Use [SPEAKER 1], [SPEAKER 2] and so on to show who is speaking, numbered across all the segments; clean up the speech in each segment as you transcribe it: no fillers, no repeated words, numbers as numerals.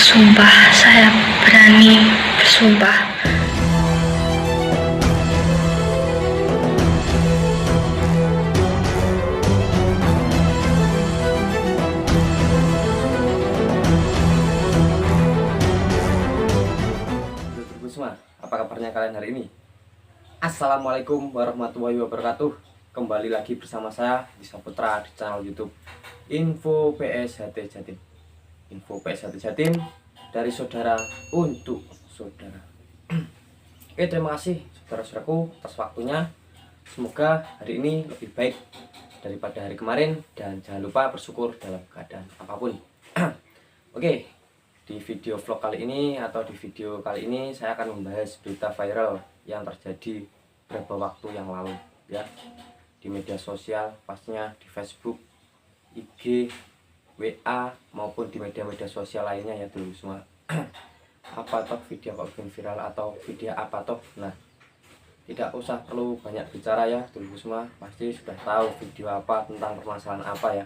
[SPEAKER 1] bersumpah, saya berani bersumpah.
[SPEAKER 2] Semua, apa kabarnya kalian hari ini? Assalamualaikum warahmatullahi wabarakatuh. Kembali lagi bersama saya Bisa Putra di channel YouTube Info PSHT Jatim. Info PSHT Jatim dari saudara untuk saudara. Oke, terima kasih saudara-saudaraku atas waktunya. Semoga hari ini lebih baik daripada hari kemarin, dan jangan lupa bersyukur dalam keadaan apapun. Oke, di video vlog kali ini atau di video kali ini saya akan membahas berita viral yang terjadi beberapa waktu yang lalu ya, di media sosial, pastinya di Facebook, IG, WA maupun di media-media sosial lainnya ya dulu semua. Apa toh video kok bikin viral atau video apa toh? Nah, tidak usah perlu banyak bicara ya dulu semua, pasti sudah tahu video apa, tentang permasalahan apa ya.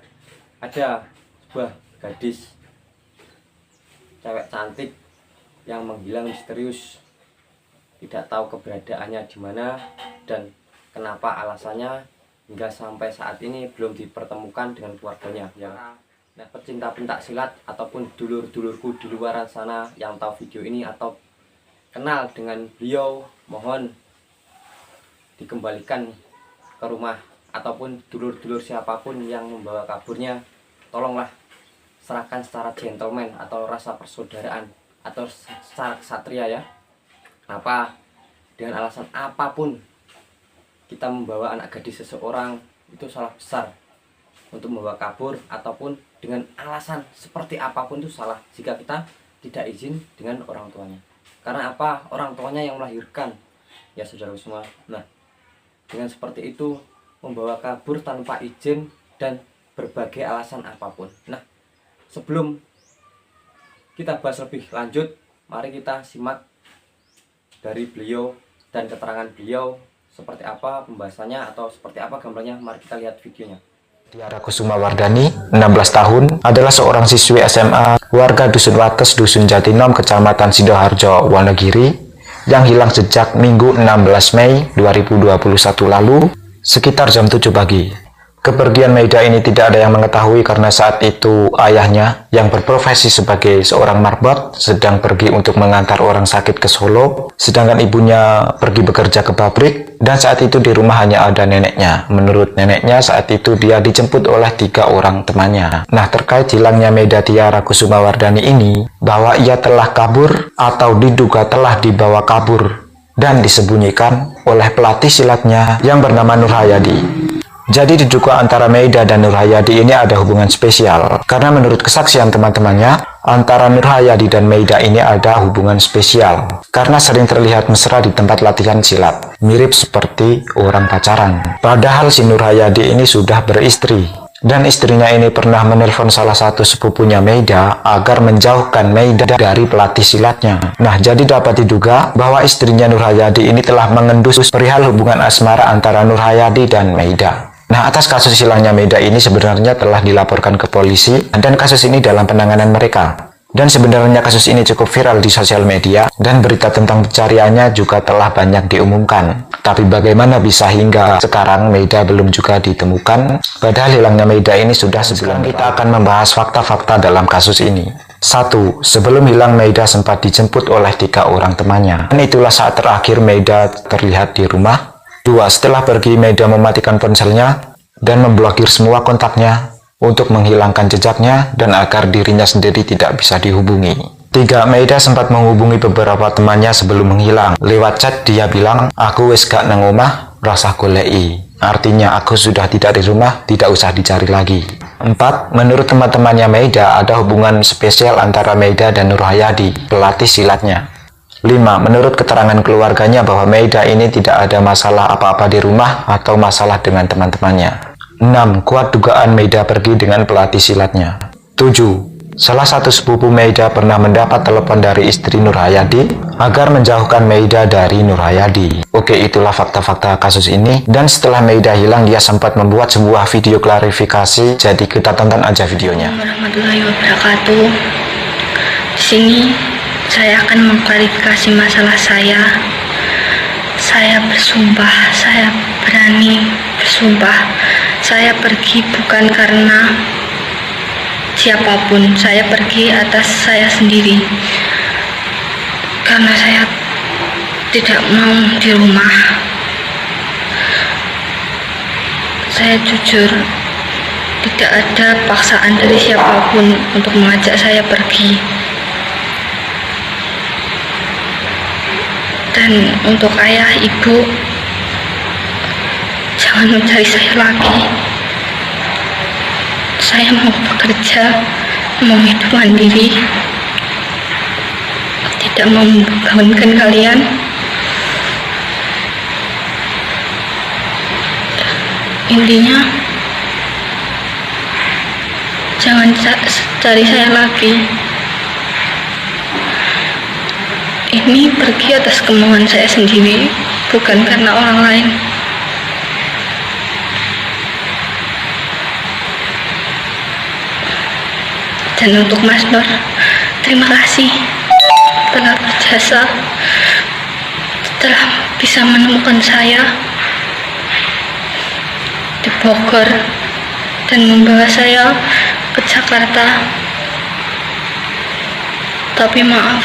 [SPEAKER 2] Ada sebuah gadis cewek cantik yang menghilang misterius, tidak tahu keberadaannya di mana dan kenapa alasannya, hingga sampai saat ini belum dipertemukan dengan keluarganya ya. Nah, pecinta pencak silat ataupun dulur-dulurku di luar sana yang tahu video ini atau kenal dengan beliau, mohon dikembalikan ke rumah, ataupun dulur-dulur siapapun yang membawa kaburnya, tolonglah serahkan secara gentleman atau rasa persaudaraan atau secara kesatria ya. Kenapa? Dengan alasan apapun kita membawa anak gadis seseorang, itu salah besar. Untuk membawa kabur ataupun dengan alasan seperti apapun itu salah jika kita tidak izin dengan orang tuanya. Karena apa? Orang tuanya yang melahirkan ya saudara semua. Nah, dengan seperti itu membawa kabur tanpa izin dan berbagai alasan apapun. Nah, sebelum kita bahas lebih lanjut, mari kita simak dari beliau dan keterangan beliau seperti apa pembahasannya atau seperti apa gambarnya. Mari kita lihat videonya.
[SPEAKER 3] Tiara Kusuma Wardani, 16 tahun, adalah seorang siswi SMA warga Dusun Wates, Dusun Jatinom, Kecamatan Sidoarjo, Wonogiri, yang hilang sejak Minggu 16 Mei 2021 lalu sekitar jam 7 pagi. Kepergian Maida ini tidak ada yang mengetahui karena saat itu ayahnya yang berprofesi sebagai seorang marbot sedang pergi untuk mengantar orang sakit ke Solo, sedangkan ibunya pergi bekerja ke pabrik, dan saat itu di rumah hanya ada neneknya. Menurut neneknya saat itu dia dijemput oleh 3 orang temannya. Nah, terkait hilangnya Maida Tiara Kusuma Wardani ini, bahwa ia telah kabur atau diduga telah dibawa kabur dan disembunyikan oleh pelatih silatnya yang bernama Nur Hayadi. Jadi diduga antara Maida dan Nur Hayadi ini ada hubungan spesial. Karena menurut kesaksian teman-temannya, antara Nur Hayadi dan Maida ini ada hubungan spesial. Karena sering terlihat mesra di tempat latihan silat. Mirip seperti orang pacaran. Padahal si Nur Hayadi ini sudah beristri. Dan istrinya ini pernah menelpon salah satu sepupunya Maida agar menjauhkan Maida dari pelatih silatnya. Nah, jadi dapat diduga bahwa istrinya Nur Hayadi ini telah mengendus perihal hubungan asmara antara Nur Hayadi dan Maida. Nah, atas kasus hilangnya Maida ini sebenarnya telah dilaporkan ke polisi dan kasus ini dalam penanganan mereka. Dan sebenarnya kasus ini cukup viral di sosial media dan berita tentang pencariannya juga telah banyak diumumkan. Tapi bagaimana bisa hingga sekarang Maida belum juga ditemukan? Padahal hilangnya Maida ini sudah sebulan. Kita akan membahas fakta-fakta dalam kasus ini. 1. Sebelum hilang Maida sempat dijemput oleh 3 orang temannya. Dan itulah saat terakhir Maida terlihat di rumah. 2. Setelah pergi, Maida mematikan ponselnya dan memblokir semua kontaknya untuk menghilangkan jejaknya dan agar dirinya sendiri tidak bisa dihubungi. 3. Maida sempat menghubungi beberapa temannya sebelum menghilang. Lewat chat dia bilang, "Aku wis gak nang omah, rasah goleki." Artinya aku sudah tidak di rumah, tidak usah dicari lagi. 4. Menurut teman-temannya Maida, ada hubungan spesial antara Maida dan Nur Hayadi, pelatih silatnya. 5. Menurut keterangan keluarganya bahwa Maida ini tidak ada masalah apa-apa di rumah atau masalah dengan teman-temannya. 6. Kuat dugaan Maida pergi dengan pelatih silatnya. 7. Salah satu sepupu Maida pernah mendapat telepon dari istri Nur Hayadi agar menjauhkan Maida dari Nur Hayadi. Oke, itulah fakta-fakta kasus ini. Dan setelah Maida hilang, dia sempat membuat sebuah video klarifikasi. Jadi kita tonton aja videonya.
[SPEAKER 1] Warahmatullahi wabarakatuh. Di sini saya akan mengklarifikasi masalah saya. Saya bersumpah, saya berani bersumpah. Saya pergi bukan karena siapapun, saya pergi atas saya sendiri. Karena saya tidak mau di rumah. Saya jujur, tidak ada paksaan dari siapapun untuk mengajak saya pergi. Dan untuk ayah, ibu, jangan mencari saya lagi. Saya mau bekerja, mau hidup mandiri, tidak mau membangunkan kalian. Intinya, jangan cari saya lagi. Ini pergi atas kemauan saya sendiri, bukan karena orang lain. Dan untuk Mas Nur, terima kasih telah berjasa, telah bisa menemukan saya di Bogor dan membawa saya ke Jakarta. Tapi maaf,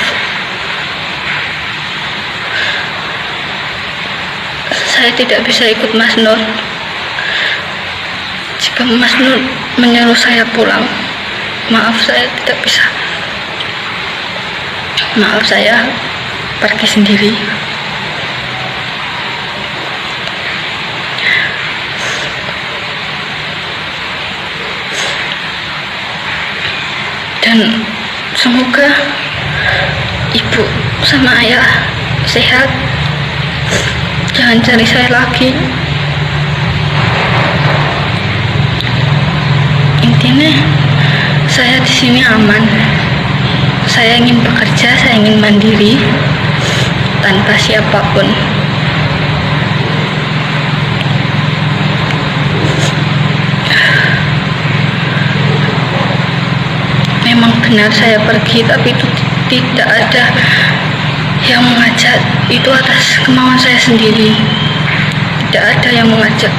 [SPEAKER 1] saya tidak bisa ikut Mas Nur. Jika Mas Nur menyuruh saya pulang, maaf, saya tidak bisa. Maaf, saya pergi sendiri. Dan semoga ibu sama ayah sehat. Jangan cari saya lagi. Intinya, saya di sini aman. Saya ingin bekerja, saya ingin mandiri tanpa siapapun. Memang benar saya pergi, tapi itu tidak ada yang mengajak. Itu atas kemauan saya sendiri. Tidak ada yang mengajak.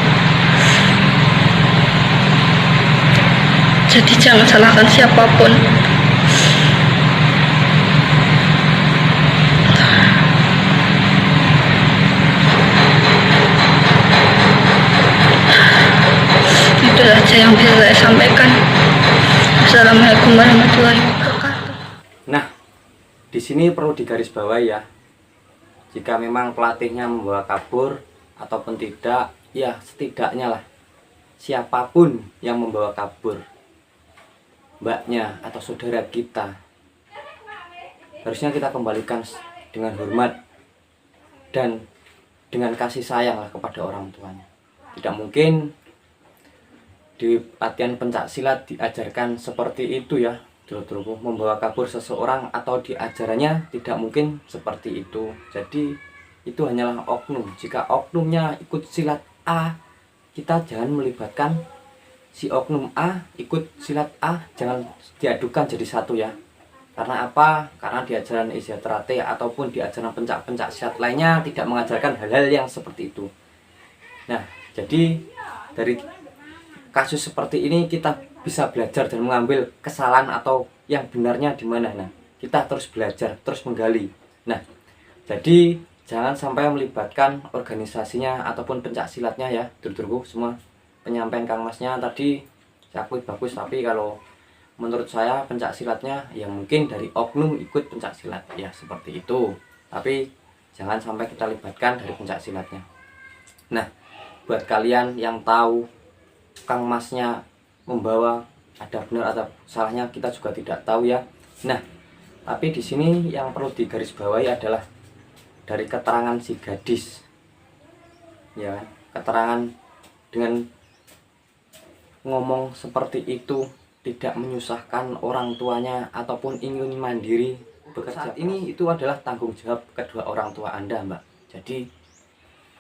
[SPEAKER 1] Jadi jangan salahkan siapapun. Itu saja yang bisa saya sampaikan. Assalamualaikum warahmatullahi wabarakatuh.
[SPEAKER 2] Nah, di sini perlu digarisbawahi ya. Jika memang pelatihnya membawa kabur ataupun tidak, ya setidaknya lah siapapun yang membawa kabur, mbaknya atau saudara kita, harusnya kita kembalikan dengan hormat dan dengan kasih sayang lah kepada orang tuanya. Tidak mungkin di latihan pencak silat diajarkan seperti itu ya, dulu-dulu membawa kabur seseorang atau diajarannya tidak mungkin seperti itu. Jadi itu hanyalah oknum. Jika oknumnya ikut silat A, kita jangan melibatkan si oknum A ikut silat A, jangan diadukan jadi satu ya. Karena apa? Karena di ajaran Iziatrate ataupun di ajaran pencak-pencak silat lainnya tidak mengajarkan hal-hal yang seperti itu. Nah, jadi dari kasus seperti ini kita bisa belajar dan mengambil kesalahan atau yang benarnya di mana. Nah, kita terus belajar, terus menggali. Nah, jadi jangan sampai melibatkan organisasinya ataupun pencak silatnya ya, dulurku semua. Penyampaian Kang Masnya tadi saya akui bagus, tapi kalau menurut saya pencak silatnya ya mungkin dari oknum ikut pencak silat ya, seperti itu. Tapi jangan sampai kita libatkan dari pencak silatnya. Nah, buat kalian yang tahu Kang Masnya membawa ada benar atau salahnya, kita juga tidak tahu ya. Nah, tapi di sini yang perlu digarisbawahi adalah dari keterangan si gadis, ya, keterangan dengan ngomong seperti itu tidak menyusahkan orang tuanya ataupun ingin mandiri bekerja. Saat ini itu adalah tanggung jawab kedua orang tua Anda, Mbak. Jadi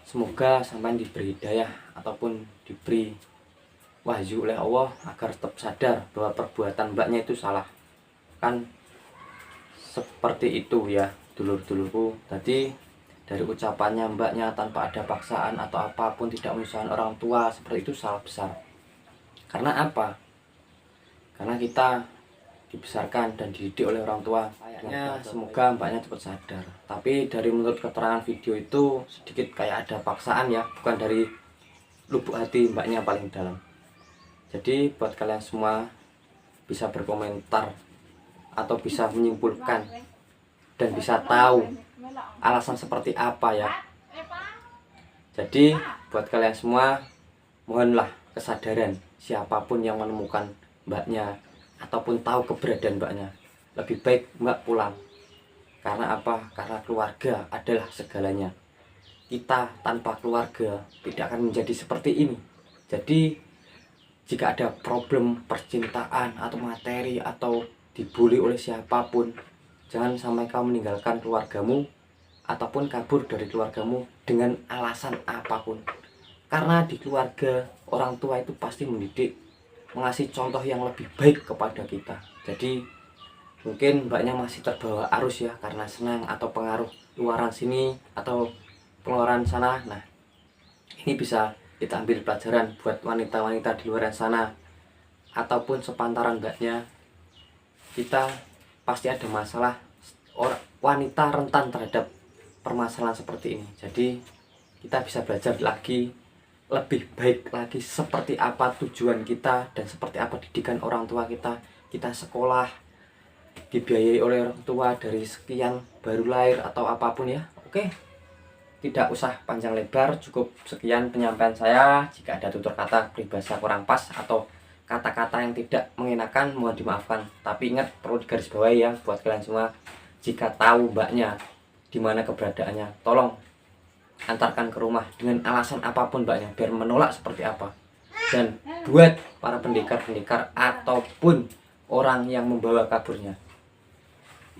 [SPEAKER 2] semoga sampai diberi hidayah ataupun diberi wahyu oleh Allah agar tetap sadar bahwa perbuatan mbaknya itu salah. Kan seperti itu ya dulur-dulurku. Tadi dari ucapannya mbaknya tanpa ada paksaan atau apapun, tidak menyusahkan orang tua, seperti itu salah besar. Karena apa? Karena kita dibesarkan dan dididik oleh orang tua. Kayaknya semoga mbaknya cepat sadar. Tapi dari menurut keterangan video itu sedikit kayak ada paksaan ya, bukan dari lubuk hati mbaknya paling dalam. Jadi buat kalian semua bisa berkomentar atau bisa menyimpulkan dan bisa tahu alasan seperti apa ya. Jadi buat kalian semua, mohonlah kesadaran. Siapapun yang menemukan mbaknya ataupun tahu keberadaan mbaknya, lebih baik mbak pulang. Karena apa? Karena keluarga adalah segalanya. Kita tanpa keluarga tidak akan menjadi seperti ini. Jadi jika ada problem percintaan atau materi atau dibully oleh siapapun, jangan sampai kau meninggalkan keluargamu ataupun kabur dari keluargamu dengan alasan apapun. Karena di keluarga, orang tua itu pasti mendidik, mengasih contoh yang lebih baik kepada kita. Jadi mungkin mbaknya masih terbawa arus ya, karena senang atau pengaruh luaran sini atau pengeluaran sana. Nah, ini bisa kita ambil pelajaran buat wanita-wanita di luar sana ataupun sepantaran mbaknya. Kita pasti ada masalah, wanita rentan terhadap permasalahan seperti ini. Jadi kita bisa belajar lagi, lebih baik lagi seperti apa tujuan kita dan seperti apa didikan orang tua kita. Kita sekolah dibiayai oleh orang tua dari sekian, baru lahir atau apapun ya. Oke, tidak usah panjang lebar, cukup sekian penyampaian saya. Jika ada tutur kata peribahasa kurang pas atau kata-kata yang tidak mengenakan, mohon dimaafkan. Tapi ingat, perlu digarisbawahi ya buat kalian semua, jika tahu mbaknya di mana keberadaannya, tolong antarkan ke rumah dengan alasan apapun mbaknya, biar menolak seperti apa. Dan buat para pendekar-pendekar ataupun orang yang membawa kaburnya,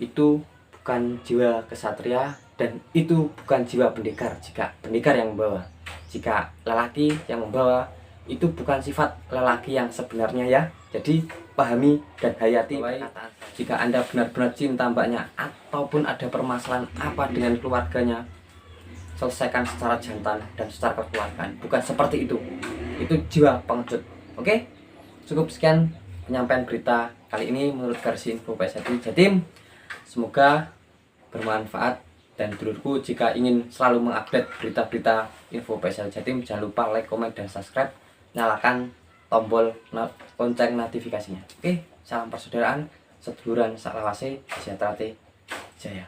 [SPEAKER 2] itu bukan jiwa kesatria dan itu bukan jiwa pendekar. Jika pendekar yang membawa, jika lelaki yang membawa, itu bukan sifat lelaki yang sebenarnya ya. Jadi pahami dan hayati perkataan. Jika Anda benar-benar cinta mbaknya ataupun ada permasalahan apa dengan keluarganya, selesaikan secara jantan dan secara kekeluargaan, bukan seperti itu. Itu jiwa pengecut. Oke, cukup sekian penyampaian berita kali ini menurut versi Info PS Jatim. Semoga bermanfaat. Dan dulurku, jika ingin selalu mengupdate berita-berita Info PS Jatim, jangan lupa like, komen, dan subscribe. Nyalakan tombol lonceng notifikasinya. Oke, salam persaudaraan, seduluran saklawase, sejahtera jaya.